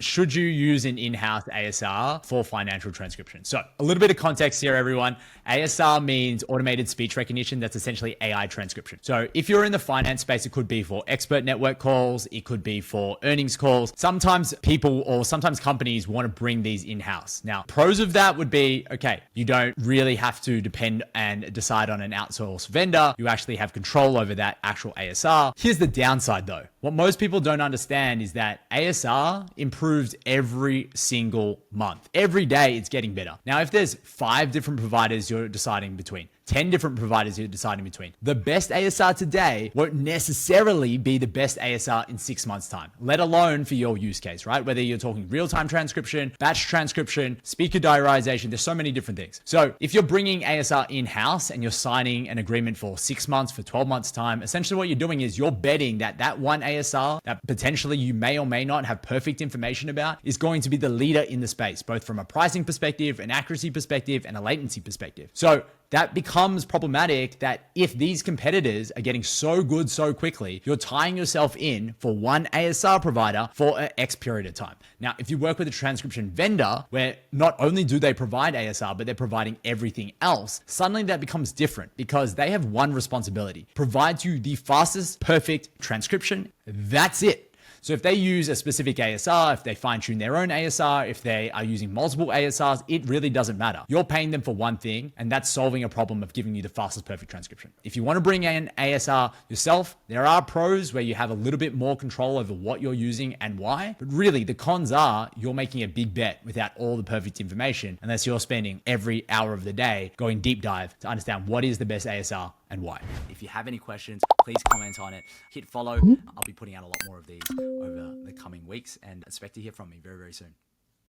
should you use an in-house ASR for financial transcription? So a little bit of context here, everyone. ASR means automated speech recognition. That's essentially AI transcription. So if you're in the finance space, it could be for expert network calls. It could be for earnings calls. Sometimes people or sometimes companies want to bring these in-house. Now, pros of that would be, okay, you don't really have to depend and decide on an outsourced vendor. You actually have control over that actual ASR. Here's the downside though. What most people don't understand is that ASR improves every single month. Every day it's getting better. Now, if there's 5 different providers you're deciding between, 10 different providers you're deciding between, the best ASR today won't necessarily be the best ASR in 6 months' time, let alone for your use case, right? Whether you're talking real-time transcription, batch transcription, speaker diarization, there's so many different things. So if you're bringing ASR in-house and you're signing an agreement for 6 months, for 12 months' time, essentially what you're doing is you're betting that that one ASR that potentially you may or may not have perfect information about is going to be the leader in the space, both from a pricing perspective, an accuracy perspective, and a latency perspective. So that becomes problematic that if these competitors are getting so good so quickly, you're tying yourself in for one ASR provider for an X period of time. Now, if you work with a transcription vendor where not only do they provide ASR, but they're providing everything else, suddenly that becomes different because they have one responsibility: provide you the fastest, perfect transcription. That's it. So if they use a specific ASR, if they fine tune their own ASR, if they are using multiple ASRs, it really doesn't matter. You're paying them for one thing, and that's solving a problem of giving you the fastest perfect transcription. If you want to bring in ASR yourself, there are pros where you have a little bit more control over what you're using and why. But really, the cons are you're making a big bet without all the perfect information, unless you're spending every hour of the day going deep dive to understand what is the best ASR and why. If you have any questions, please comment on it. Hit follow. I'll be putting out a lot more of these over the coming weeks and expect to hear from me very, very soon.